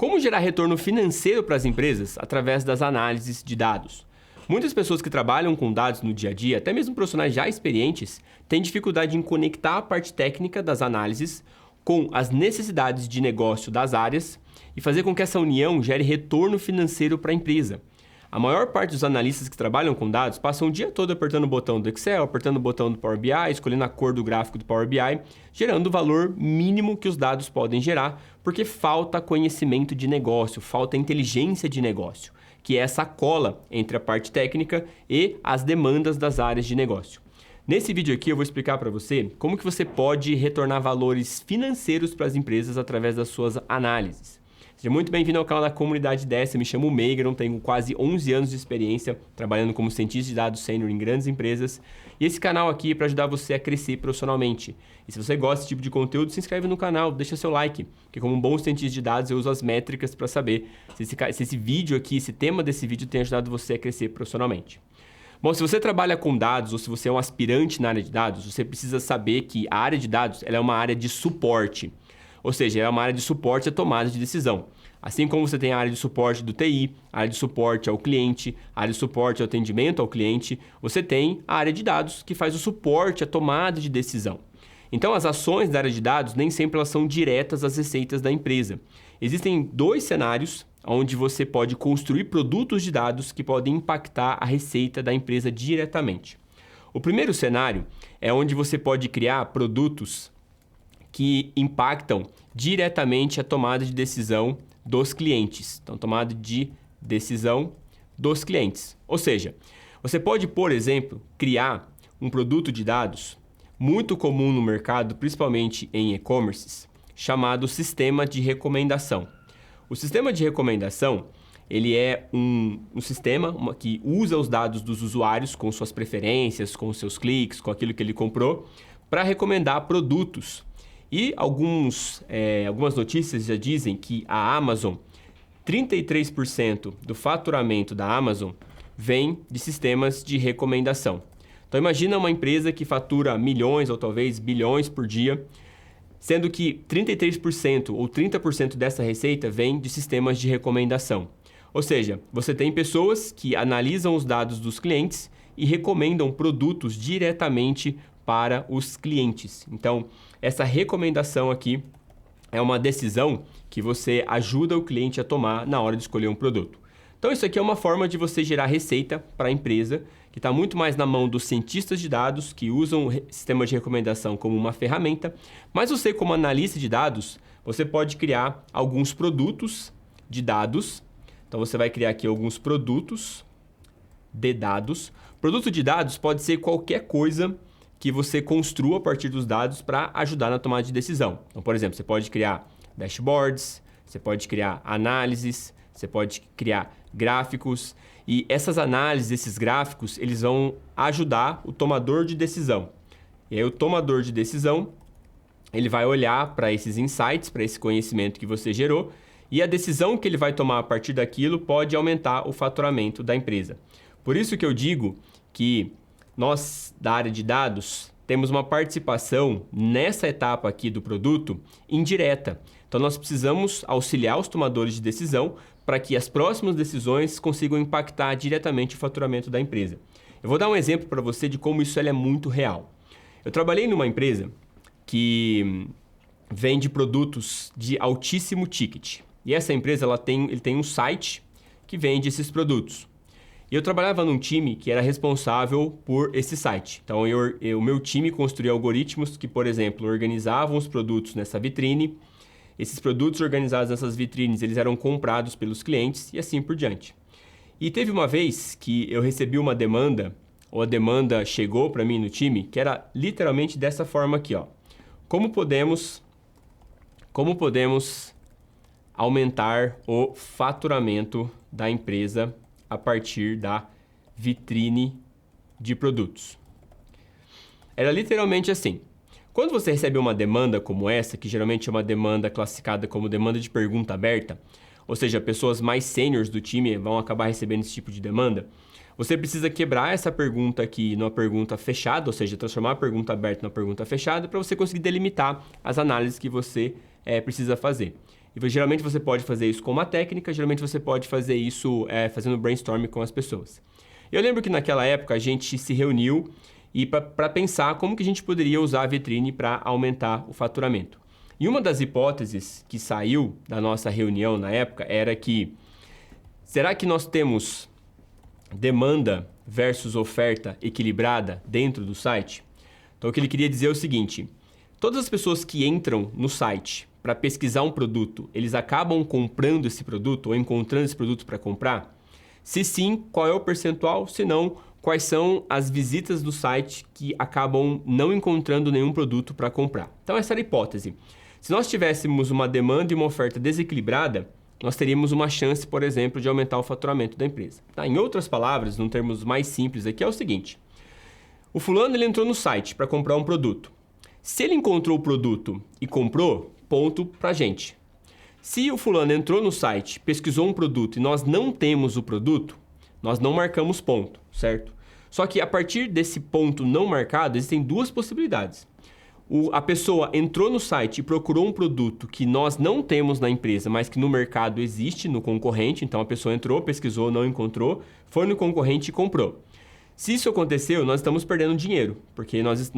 Como gerar retorno financeiro para as empresas através das análises de dados? Muitas pessoas que trabalham com dados no dia a dia, até mesmo profissionais já experientes, têm dificuldade em conectar a parte técnica das análises com as necessidades de negócio das áreas e fazer com que essa união gere retorno financeiro para a empresa. A maior parte dos analistas que trabalham com dados passam o dia todo apertando o botão do Excel, apertando o botão do Power BI, escolhendo a cor do gráfico do Power BI, gerando o valor mínimo que os dados podem gerar, porque falta conhecimento de negócio, falta inteligência de negócio, que é essa cola entre a parte técnica e as demandas das áreas de negócio. Nesse vídeo aqui eu vou explicar para você como que você pode retornar valores financeiros para as empresas através das suas análises. Seja muito bem-vindo ao canal da Comunidade DS, eu me chamo Meigron, tenho quase 11 anos de experiência trabalhando como cientista de dados sênior em grandes empresas. E esse canal aqui é para ajudar você a crescer profissionalmente. E se você gosta desse tipo de conteúdo, se inscreve no canal, deixa seu like, porque como um bom cientista de dados eu uso as métricas para saber se esse vídeo aqui, esse tema desse vídeo tem ajudado você a crescer profissionalmente. Bom, se você trabalha com dados ou se você é um aspirante na área de dados, você precisa saber que a área de dados ela é uma área de suporte. Ou seja, é uma área de suporte à tomada de decisão. Assim como você tem a área de suporte do TI, a área de suporte ao cliente, a área de suporte ao atendimento ao cliente, você tem a área de dados que faz o suporte à tomada de decisão. Então, as ações da área de dados nem sempre elas são diretas às receitas da empresa. Existem dois cenários onde você pode construir produtos de dados que podem impactar a receita da empresa diretamente. O primeiro cenário é onde você pode criar produtos que impactam diretamente a tomada de decisão dos clientes. Então, tomada de decisão dos clientes. Ou seja, você pode, por exemplo, criar um produto de dados muito comum no mercado, principalmente em e-commerces, chamado sistema de recomendação. O sistema de recomendação, ele é um sistema que usa os dados dos usuários com suas preferências, com seus cliques, com aquilo que ele comprou, para recomendar produtos. E algumas notícias já dizem que a Amazon, 33% do faturamento da Amazon vem de sistemas de recomendação. Então imagina uma empresa que fatura milhões ou talvez bilhões por dia, sendo que 33% ou 30% dessa receita vem de sistemas de recomendação. Ou seja, você tem pessoas que analisam os dados dos clientes e recomendam produtos diretamente para os clientes. Então, essa recomendação aqui é uma decisão que você ajuda o cliente a tomar na hora de escolher um produto. Então, isso aqui é uma forma de você gerar receita para a empresa, que está muito mais na mão dos cientistas de dados, que usam o sistema de recomendação como uma ferramenta, mas você, como analista de dados, você pode criar alguns produtos de dados. Então, você vai criar aqui alguns produtos de dados. Produto de dados pode ser qualquer coisa que você construa a partir dos dados para ajudar na tomada de decisão. Então, por exemplo, você pode criar dashboards, você pode criar análises, você pode criar gráficos. E essas análises, esses gráficos, eles vão ajudar o tomador de decisão. E aí o tomador de decisão, ele vai olhar para esses insights, para esse conhecimento que você gerou, e a decisão que ele vai tomar a partir daquilo pode aumentar o faturamento da empresa. Por isso que eu digo que nós, da área de dados, temos uma participação nessa etapa aqui do produto indireta. Então, nós precisamos auxiliar os tomadores de decisão para que as próximas decisões consigam impactar diretamente o faturamento da empresa. Eu vou dar um exemplo para você de como isso é muito real. Eu trabalhei numa empresa que vende produtos de altíssimo ticket. E essa empresa ele tem um site que vende esses produtos. E eu trabalhava num time que era responsável por esse site. Então, o meu time construía algoritmos que, por exemplo, organizavam os produtos nessa vitrine. Esses produtos organizados nessas vitrines, eles eram comprados pelos clientes e assim por diante. E teve uma vez que eu recebi uma demanda, ou a demanda chegou para mim no time, que era literalmente dessa forma aqui, ó. Como podemos aumentar o faturamento da empresa a partir da vitrine de produtos? Era literalmente assim. Quando você recebe uma demanda como essa, que geralmente é uma demanda classificada como demanda de pergunta aberta, ou seja, pessoas mais sêniores do time vão acabar recebendo esse tipo de demanda, você precisa quebrar essa pergunta aqui numa pergunta fechada, ou seja, transformar a pergunta aberta numa pergunta fechada para você conseguir delimitar as análises que você precisa fazer. E geralmente você pode fazer isso com uma técnica, geralmente você pode fazer isso fazendo brainstorming com as pessoas. Eu lembro que naquela época a gente se reuniu e para pensar como que a gente poderia usar a vitrine para aumentar o faturamento. E uma das hipóteses que saiu da nossa reunião na época era que, será que nós temos demanda versus oferta equilibrada dentro do site? Então o que ele queria dizer é o seguinte: todas as pessoas que entram no site para pesquisar um produto, eles acabam comprando esse produto ou encontrando esse produto para comprar? Se sim, qual é o percentual? Se não, quais são as visitas do site que acabam não encontrando nenhum produto para comprar? Então essa era a hipótese. Se nós tivéssemos uma demanda e uma oferta desequilibrada, nós teríamos uma chance, por exemplo, de aumentar o faturamento da empresa. Tá? Em outras palavras, num termos mais simples aqui, é o seguinte: o fulano ele entrou no site para comprar um produto. Se ele encontrou o produto e comprou, ponto pra gente. Se o fulano entrou no site, pesquisou um produto e nós não temos o produto, nós não marcamos ponto, certo? Só que a partir desse ponto não marcado, existem duas possibilidades. A pessoa entrou no site e procurou um produto que nós não temos na empresa, mas que no mercado existe, no concorrente. Então a pessoa entrou, pesquisou, não encontrou, foi no concorrente e comprou. Se isso aconteceu, nós estamos perdendo dinheiro, porque nós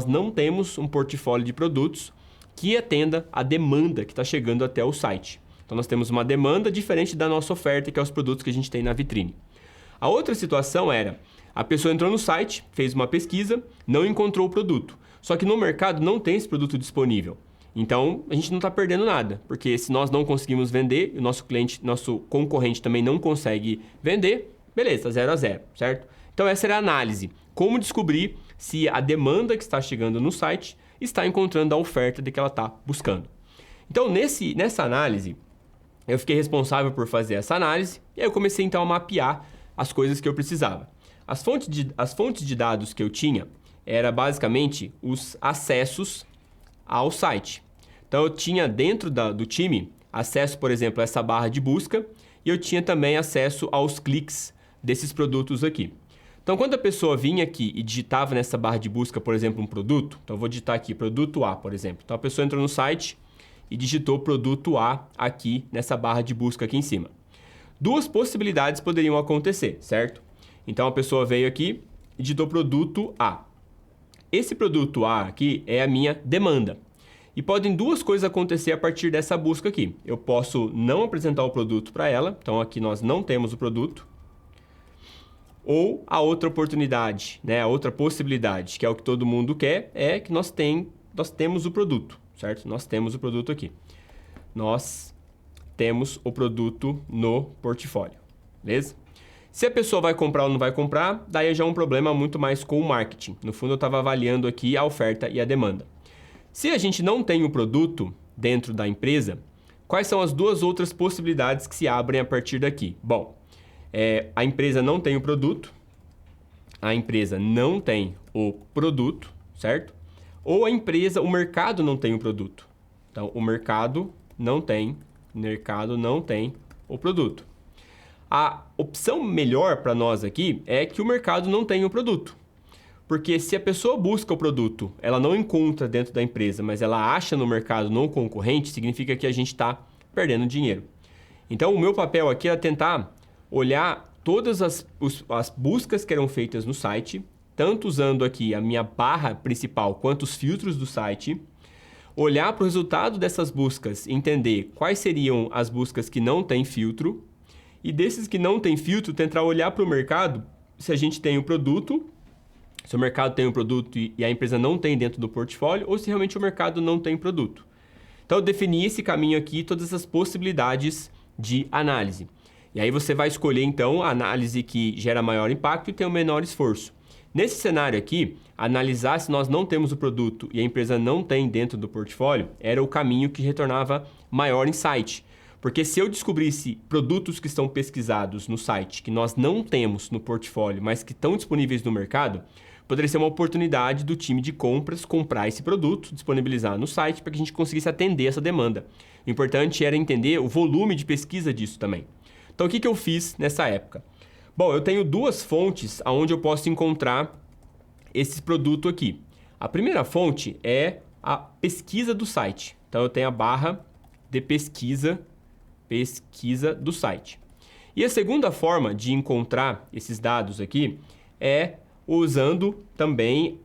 não temos um portfólio de produtos que atenda a demanda que está chegando até o site. Então nós temos uma demanda diferente da nossa oferta, que é os produtos que a gente tem na vitrine. A outra situação era, a pessoa entrou no site, fez uma pesquisa, não encontrou o produto. Só que no mercado não tem esse produto disponível. Então a gente não está perdendo nada, porque se nós não conseguimos vender, o nosso cliente, nosso concorrente também não consegue vender, beleza, 0 a 0, certo? Então essa era a análise. Como descobrir se a demanda que está chegando no site está encontrando a oferta de que ela está buscando. Então nessa análise, eu fiquei responsável por fazer essa análise e aí eu comecei então a mapear as coisas que eu precisava. As fontes de dados que eu tinha era basicamente os acessos ao site. Então eu tinha dentro do time acesso, por exemplo, a essa barra de busca e eu tinha também acesso aos cliques desses produtos aqui. Então quando a pessoa vinha aqui e digitava nessa barra de busca, por exemplo, um produto, então eu vou digitar aqui produto A, por exemplo. Então a pessoa entrou no site e digitou produto A aqui nessa barra de busca aqui em cima. Duas possibilidades poderiam acontecer, certo? Então a pessoa veio aqui e digitou produto A. Esse produto A aqui é a minha demanda. E podem duas coisas acontecer a partir dessa busca aqui. Eu posso não apresentar o produto para ela, então aqui nós não temos o produto. Ou a outra oportunidade, né, a outra possibilidade, que é o que todo mundo quer, é que nós temos o produto, certo? Nós temos o produto aqui. Nós temos o produto no portfólio, beleza? Se a pessoa vai comprar ou não vai comprar, daí já é um problema muito mais com o marketing. No fundo, eu estava avaliando aqui a oferta e a demanda. Se a gente não tem o produto dentro da empresa, quais são as duas outras possibilidades que se abrem a partir daqui? Bom, a empresa não tem o produto, a empresa não tem o produto, certo? Ou o mercado não tem o produto. Então, o mercado não tem o produto. A opção melhor para nós aqui é que o mercado não tenha o produto. Porque se a pessoa busca o produto, ela não encontra dentro da empresa, mas ela acha no mercado não concorrente, significa que a gente está perdendo dinheiro. Então, o meu papel aqui é tentar olhar todas as buscas que eram feitas no site, tanto usando aqui a minha barra principal quanto os filtros do site, olhar para o resultado dessas buscas, entender quais seriam as buscas que não têm filtro, e desses que não têm filtro, tentar olhar para o mercado se a gente tem o produto, se o mercado tem o produto e a empresa não tem dentro do portfólio, ou se realmente o mercado não tem produto. Então, eu defini esse caminho aqui, todas essas possibilidades de análise. E aí você vai escolher, então, a análise que gera maior impacto e tem o menor esforço. Nesse cenário aqui, analisar se nós não temos o produto e a empresa não tem dentro do portfólio era o caminho que retornava maior insight. Porque se eu descobrisse produtos que estão pesquisados no site, que nós não temos no portfólio, mas que estão disponíveis no mercado, poderia ser uma oportunidade do time de compras comprar esse produto, disponibilizar no site para que a gente conseguisse atender essa demanda. O importante era entender o volume de pesquisa disso também. Então, o que eu fiz nessa época? Bom, eu tenho duas fontes onde eu posso encontrar esse produto aqui. A primeira fonte é a pesquisa do site. Então, eu tenho a barra de pesquisa do site. E a segunda forma de encontrar esses dados aqui é usando também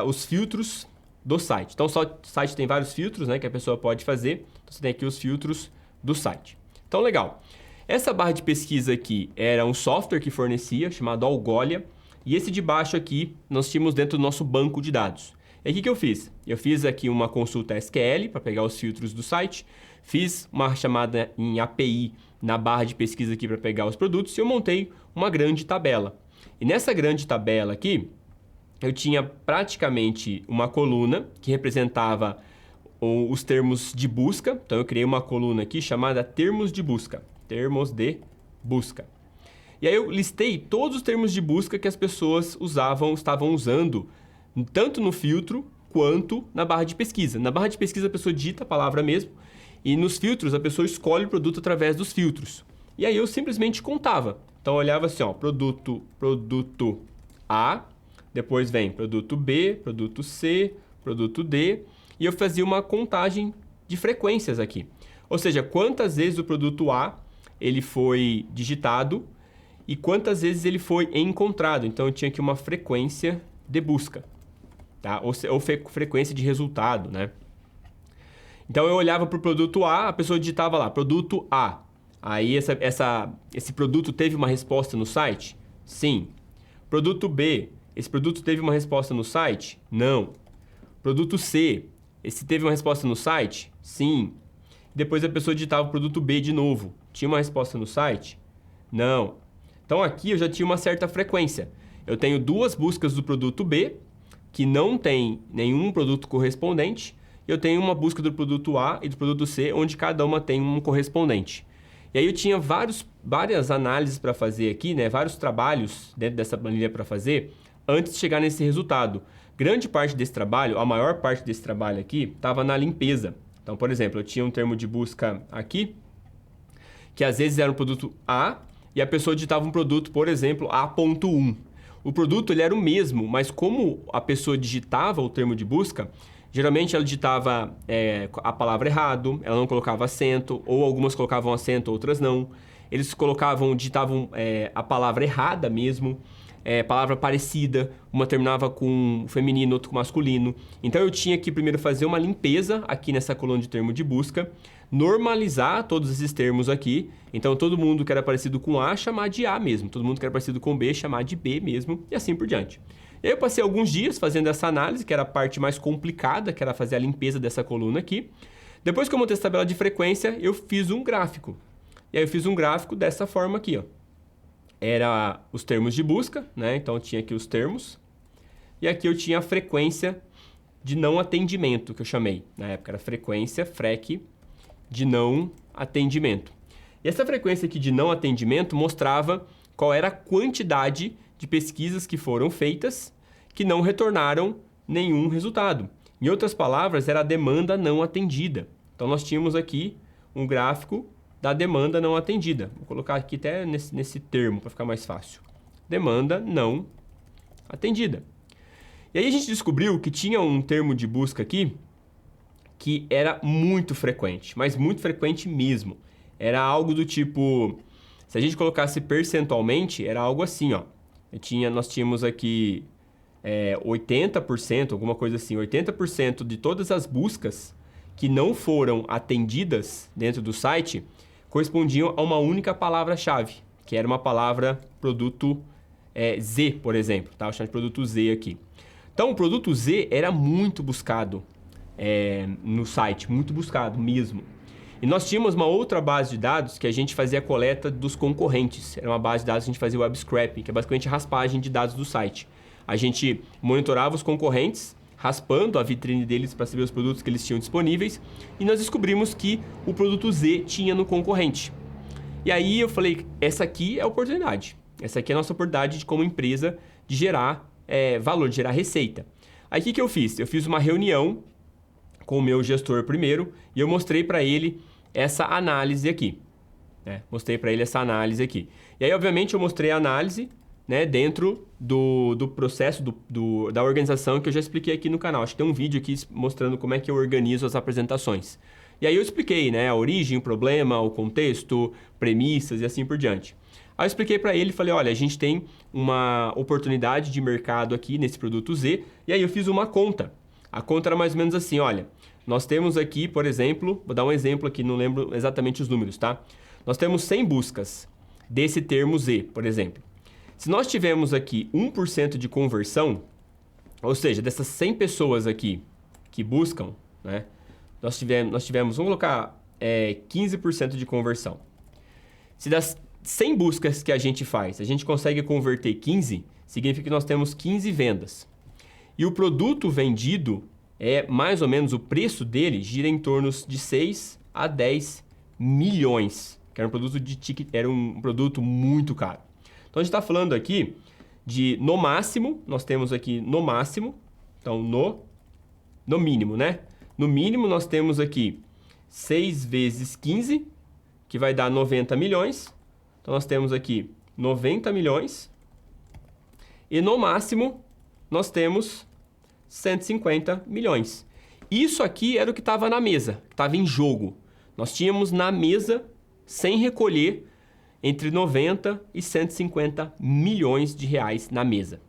os filtros do site. Então, o site tem vários filtros, né, que a pessoa pode fazer. Então, você tem aqui os filtros do site. Então, legal. Essa barra de pesquisa aqui era um software que fornecia, chamado Algolia. E esse de baixo aqui, nós tínhamos dentro do nosso banco de dados. E aí, o que eu fiz? Eu fiz aqui uma consulta SQL para pegar os filtros do site. Fiz uma chamada em API na barra de pesquisa aqui para pegar os produtos. E eu montei uma grande tabela. E nessa grande tabela aqui, eu tinha praticamente uma coluna que representava os termos de busca. Então, eu criei uma coluna aqui chamada termos de busca. Termos de busca. E aí, eu listei todos os termos de busca que as pessoas estavam usando, tanto no filtro quanto na barra de pesquisa. Na barra de pesquisa, a pessoa digita a palavra mesmo. E nos filtros, a pessoa escolhe o produto através dos filtros. E aí, eu simplesmente contava. Então, eu olhava assim, ó, produto A, depois vem produto B, produto C, produto D, e eu fazia uma contagem de frequências aqui. Ou seja, quantas vezes o produto A ele foi digitado e quantas vezes ele foi encontrado. Então, eu tinha aqui uma frequência de busca, tá? Ou frequência de resultado, né? Então, eu olhava para o produto A, a pessoa digitava lá, produto A. Aí, esse produto teve uma resposta no site? Sim. Produto B, esse produto teve uma resposta no site? Não. Produto C, esse teve uma resposta no site? Sim. Depois a pessoa digitava o produto B de novo. Tinha uma resposta no site? Não. Então aqui eu já tinha uma certa frequência. Eu tenho duas buscas do produto B, que não tem nenhum produto correspondente. Eu tenho uma busca do produto A e do produto C, onde cada uma tem um correspondente. E aí eu tinha várias análises para fazer aqui, né? Vários trabalhos dentro dessa planilha para fazer, antes de chegar nesse resultado. Grande parte desse trabalho, a maior parte desse trabalho aqui, estava na limpeza. Então, por exemplo, eu tinha um termo de busca aqui, que às vezes era um produto A, e a pessoa digitava um produto, por exemplo, A.1. O produto ele era o mesmo, mas como a pessoa digitava o termo de busca, geralmente ela digitava a palavra errado, ela não colocava acento, ou algumas colocavam acento, outras não. Eles digitavam a palavra errada mesmo, palavra parecida, uma terminava com feminino, outra com masculino. Então eu tinha que primeiro fazer uma limpeza aqui nessa coluna de termo de busca, normalizar todos esses termos aqui. Então todo mundo que era parecido com A chamar de A mesmo, todo mundo que era parecido com B chamar de B mesmo, e assim por diante. E aí eu passei alguns dias fazendo essa análise, que era a parte mais complicada, que era fazer a limpeza dessa coluna aqui. Depois que eu montei essa tabela de frequência, eu fiz um gráfico. E aí eu fiz um gráfico dessa forma aqui, ó. Era os termos de busca, né? Então eu tinha aqui os termos. E aqui eu tinha a frequência de não atendimento, que eu chamei. Na época era frequência, FREC, de não atendimento. E essa frequência aqui de não atendimento mostrava qual era a quantidade de pesquisas que foram feitas que não retornaram nenhum resultado. Em outras palavras, era a demanda não atendida. Então, nós tínhamos aqui um gráfico da demanda não atendida. Vou colocar aqui até nesse termo para ficar mais fácil. Demanda não atendida. E aí a gente descobriu que tinha um termo de busca aqui que era muito frequente, mas muito frequente mesmo. Era algo do tipo, se a gente colocasse percentualmente, era algo assim, ó. Nós tínhamos aqui 80%, alguma coisa assim, 80% de todas as buscas que não foram atendidas dentro do site correspondiam a uma única palavra-chave, que era uma palavra produto Z, por exemplo. Tá? Eu chamo de produto Z aqui. Então, o produto Z era muito buscado no site, muito buscado mesmo. E nós tínhamos uma outra base de dados que a gente fazia a coleta dos concorrentes. Era uma base de dados que a gente fazia web scraping, que é basicamente a raspagem de dados do site. A gente monitorava os concorrentes, raspando a vitrine deles para saber os produtos que eles tinham disponíveis, e nós descobrimos que o produto Z tinha no concorrente. E aí eu falei, essa aqui é a oportunidade. Essa aqui é a nossa oportunidade de, como empresa, de gerar valor, de gerar receita. Aí o que eu fiz? Eu fiz uma reunião com o meu gestor primeiro, e eu mostrei para ele essa análise aqui. Mostrei para ele essa análise aqui. E aí, obviamente, eu mostrei a análise dentro do processo da organização que eu já expliquei aqui no canal. Acho que tem um vídeo aqui mostrando como é que eu organizo as apresentações. E aí eu expliquei, né, a origem, o problema, o contexto, premissas e assim por diante. Aí eu expliquei para ele e falei, olha, a gente tem uma oportunidade de mercado aqui nesse produto Z, e aí eu fiz uma conta. A conta era mais ou menos assim, olha, nós temos aqui, por exemplo, vou dar um exemplo aqui, não lembro exatamente os números, tá? Nós temos 100 buscas desse termo Z, por exemplo. Se nós tivermos aqui 1% de conversão, ou seja, dessas 100 pessoas aqui que buscam, né? Nós tivemos, vamos colocar 15% de conversão. Se das 100 buscas que a gente faz, a gente consegue converter 15, significa que nós temos 15 vendas. E o produto vendido, mais ou menos o preço dele, gira em torno de 6 a 10 milhões, que era um produto de ticket, era um produto muito caro. Então a gente está falando aqui de, no máximo, nós temos aqui no máximo, então no mínimo, né? No mínimo nós temos aqui 6 vezes 15, que vai dar 90 milhões. Então nós temos aqui 90 milhões. E no máximo nós temos 150 milhões. Isso aqui era o que estava na mesa, que estava em jogo. Nós tínhamos na mesa, sem recolher, entre 90 e 150 milhões de reais na mesa.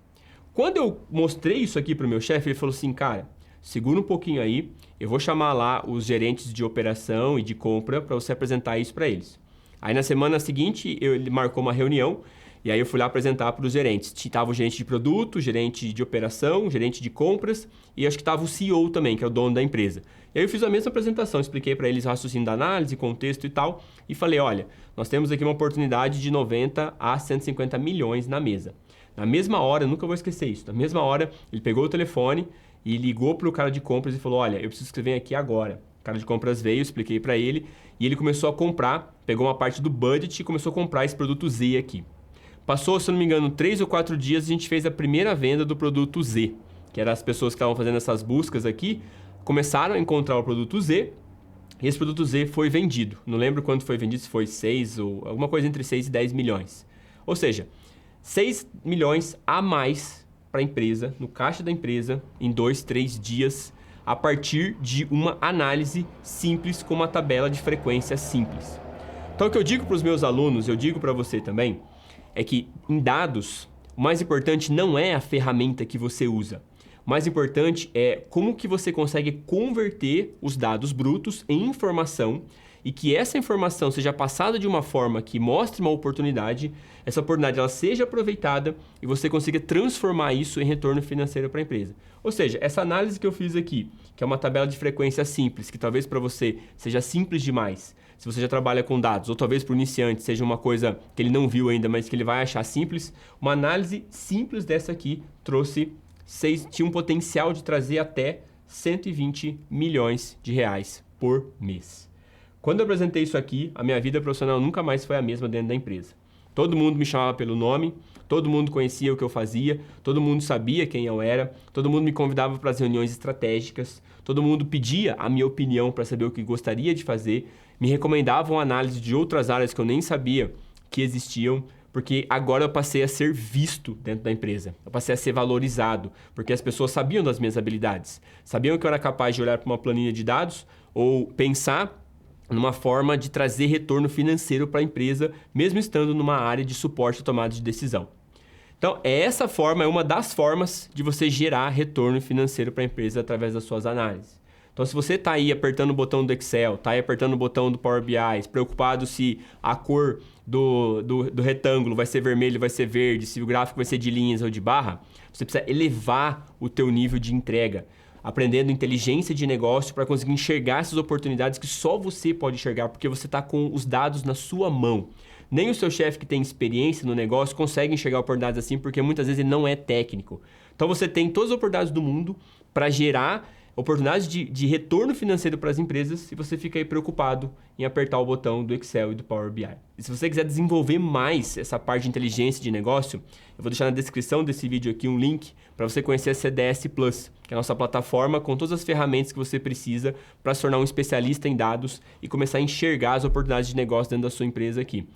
Quando eu mostrei isso aqui para o meu chefe, ele falou assim, cara, segura um pouquinho aí, eu vou chamar lá os gerentes de operação e de compra para você apresentar isso para eles. Aí na semana seguinte, ele marcou uma reunião e aí eu fui lá apresentar para os gerentes. Estava o gerente de produto, gerente de operação, gerente de compras e acho que estava o CEO também, que é o dono da empresa. E aí eu fiz a mesma apresentação, expliquei para eles o raciocínio da análise, contexto e tal, e falei, olha, nós temos aqui uma oportunidade de 90 a 150 milhões na mesa. Na mesma hora, eu nunca vou esquecer isso, na mesma hora ele pegou o telefone e ligou para o cara de compras e falou, olha, eu preciso que você venha aqui agora. O cara de compras veio, expliquei para ele e ele começou a comprar, pegou uma parte do budget e começou a comprar esse produto Z aqui. Passou, se eu não me engano, 3 ou 4 dias, a gente fez a primeira venda do produto Z, que eram as pessoas que estavam fazendo essas buscas aqui, começaram a encontrar o produto Z e esse produto Z foi vendido. Não lembro quanto foi vendido, se foi 6 ou alguma coisa entre 6 e 10 milhões. Ou seja, 6 milhões a mais para a empresa, no caixa da empresa, em 2, 3 dias, a partir de uma análise simples com uma tabela de frequência simples. Então o que eu digo para os meus alunos, eu digo para você também, é que em dados, o mais importante não é a ferramenta que você usa. O mais importante é como que você consegue converter os dados brutos em informação e que essa informação seja passada de uma forma que mostre uma oportunidade, essa oportunidade ela seja aproveitada e você consiga transformar isso em retorno financeiro para a empresa. Ou seja, essa análise que eu fiz aqui, que é uma tabela de frequência simples, que talvez para você seja simples demais, se você já trabalha com dados, ou talvez para o iniciante seja uma coisa que ele não viu ainda, mas que ele vai achar simples, uma análise simples dessa aqui tinha um potencial de trazer até 120 milhões de reais por mês. Quando eu apresentei isso aqui, a minha vida profissional nunca mais foi a mesma dentro da empresa. Todo mundo me chamava pelo nome, todo mundo conhecia o que eu fazia, todo mundo sabia quem eu era, todo mundo me convidava para as reuniões estratégicas, todo mundo pedia a minha opinião para saber o que gostaria de fazer, me recomendavam análise de outras áreas que eu nem sabia que existiam, porque agora eu passei a ser visto dentro da empresa, eu passei a ser valorizado, porque as pessoas sabiam das minhas habilidades, sabiam que eu era capaz de olhar para uma planilha de dados ou pensar numa forma de trazer retorno financeiro para a empresa, mesmo estando numa área de suporte à tomada de decisão. Então, essa forma é uma das formas de você gerar retorno financeiro para a empresa através das suas análises. Então, se você está aí apertando o botão do Excel, está aí apertando o botão do Power BI, preocupado se a cor do retângulo vai ser vermelho, vai ser verde, se o gráfico vai ser de linhas ou de barra, você precisa elevar o teu nível de entrega, aprendendo inteligência de negócio para conseguir enxergar essas oportunidades que só você pode enxergar, porque você está com os dados na sua mão. Nem o seu chefe que tem experiência no negócio consegue enxergar oportunidades assim, porque muitas vezes ele não é técnico. Então você tem todas as oportunidades do mundo para gerar oportunidades de retorno financeiro para as empresas e você fica aí preocupado em apertar o botão do Excel e do Power BI. E se você quiser desenvolver mais essa parte de inteligência de negócio, eu vou deixar na descrição desse vídeo aqui um link para você conhecer a CDS Plus, que é a nossa plataforma com todas as ferramentas que você precisa para se tornar um especialista em dados e começar a enxergar as oportunidades de negócio dentro da sua empresa aqui.